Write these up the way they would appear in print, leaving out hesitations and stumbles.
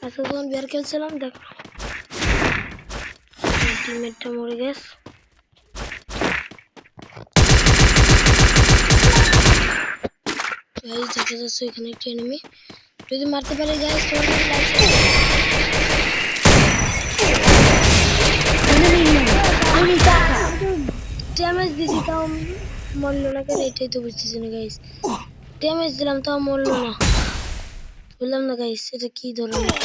আজকে যখন বিয়ার খেলছিলাম দেখো টিমমেটটা মরে গেছে। গাইস দেখা যাচ্ছে এখানে একটা এনিমি, যদি মারতে পারে গাইস তোমাদের লাইক ড্যামেজ দিছি তাও মরলো না কেন, এটাই তো বুঝতেছি না গাইস। ড্যামেজ দিলাম তাও মরলো না, বললাম না গাইস এটা কি ধরনের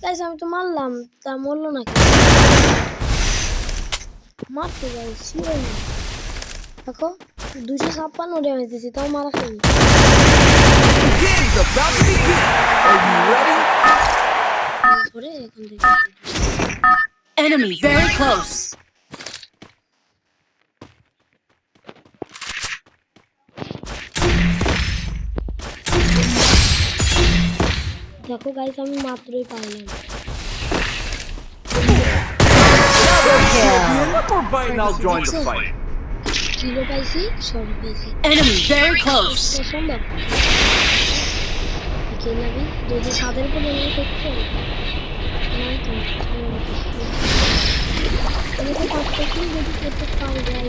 গাইস। আমি তো মারলাম তা মরলো না কেন, মারতে গাইস দেখো 256 ড্যামেজ দিছি তাও মারা খাইনি। Enemy very close. দেখো গাইস আমি মাত্রই পাইলাম। I'll join the fight. Kilo পাইছি, সরি পাইছি। Enemy very close. সম্ভব কে লাগি যদি সাদের উপর নিয়ে করতে নাই তো আমি তো পাচ্ছি যদি করতে পাও যাই।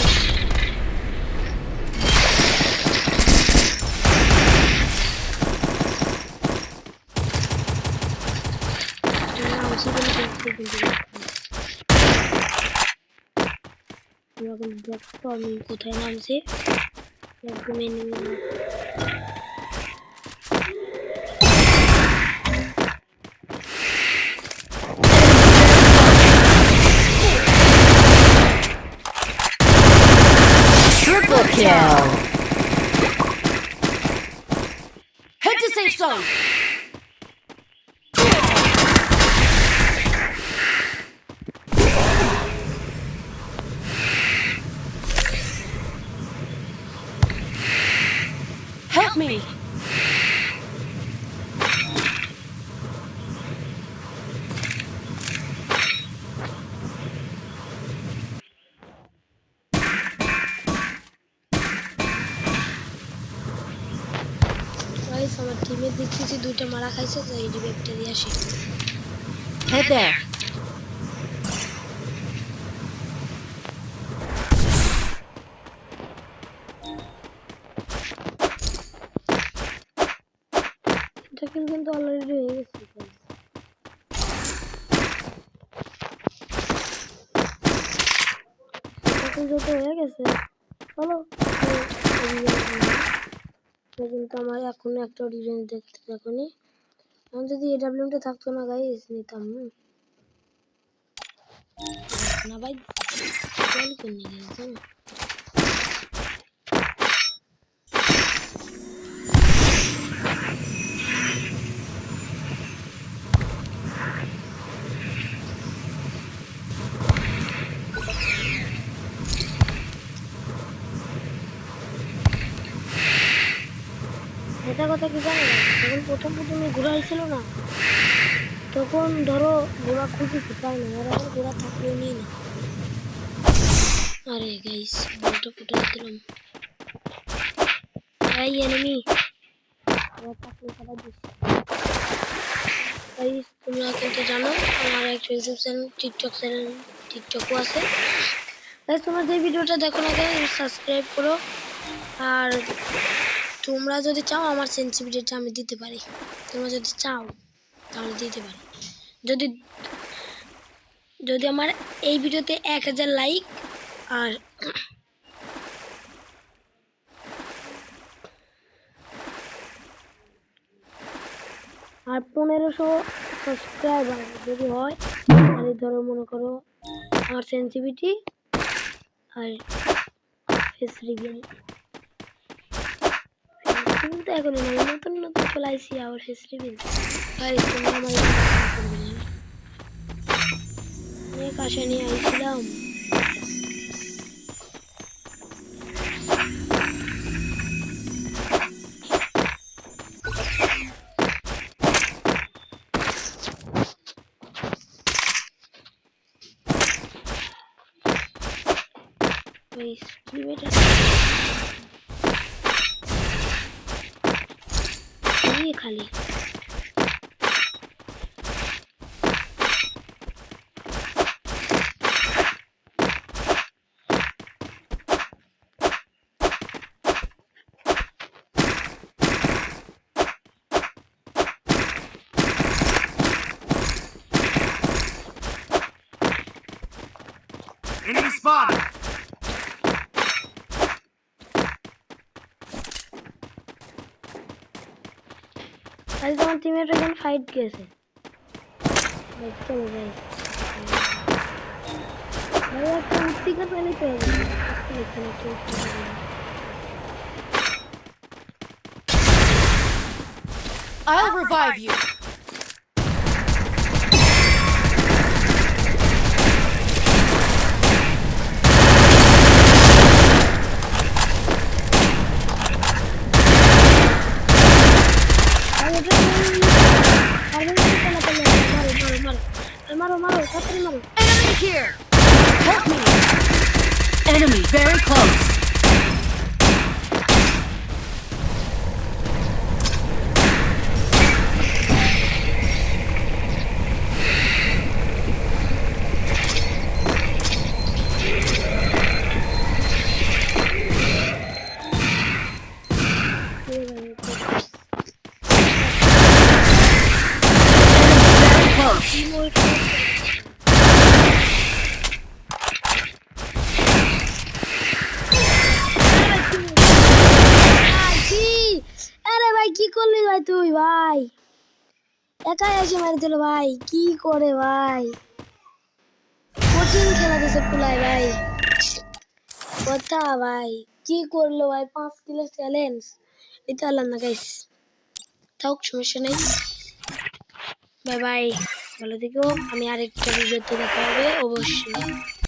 দেখো আমি কোথায় নামছি একদম enemy. Triple kill. Head to safe zone. Help me. Guys আমার টিমে দেখতেছি দুইটা মারা খাইছে, তো এই ডিবেকটা দিয়ে আসি। Head there. এটা কিন্তু অলরেডি হয়ে গেছে গাইস। এখন যত হয়ে গেছে চলো কিন্তু আমার এখন একটা রিভেঞ্জ দেখতে এখনই। আমি যদি এডব্লিউএমটা থাকতো না গাইস নিতাম না ভাই, কল করে নিয়ে গেছে। এটা কথা কি জানো, যখন প্রথমে ঘোরা হয়েছিল না তখন ধরো ঘোড়া খুঁজেছি পাই না, আর এখন ঘোড়া থাকলেও নিই না। আরে গাইস বলটা ফুটে দিলাম। এই এনিমি গাইস তোমরা কিন্তু জানো আমার একটা ইউটিউব চ্যানেল টিকটকও আছে গাইস। তোমরা যে ভিডিওটা দেখো না গাইস সাবস্ক্রাইব করো, আর তোমরা যদি চাও আমার সেন্সিটিভিটিটা আমি দিতে পারি, তোমরা যদি চাও তাহলে দিতে পারি। যদি আমার এই ভিডিওতে 1000 লাইক আর 1500 সাবস্ক্রাইবার যদি হয় তাহলে ধরো মনে করো আমার সেন্সিটিভিটি আর ফেস রিভিল তো এখন নতুন চলে আসছি আবার ফেস রিভিল আমার কাছে নিয়ে আইছিলাম। খালি fodder. আজ আমার টিমের এখন ফাইট গেছে দেখতে ভাই ভাই একটা উত্তিকা পেলে পেয়ে যাবে এখানে কেউ I'll revive you. মারো তাড়াতাড়ি মারো Enemy here. Help me. Enemy very close. Very close. আরে ভাই কি করলি ভাই তুই ভাই একাই এসে মারি দিল ভাই কি করে ভাই কঠিন খেলা দিছে পুলাই ভাই কথা ভাই কি করলো ভাই 5 কিলো চ্যালেঞ্জ এটা হলাম না গাইস তাও সমস্যা নেই বাই বাই ভালো থেকো আমি আরেকটা ভিডিওতে দেখা হবে অবশ্যই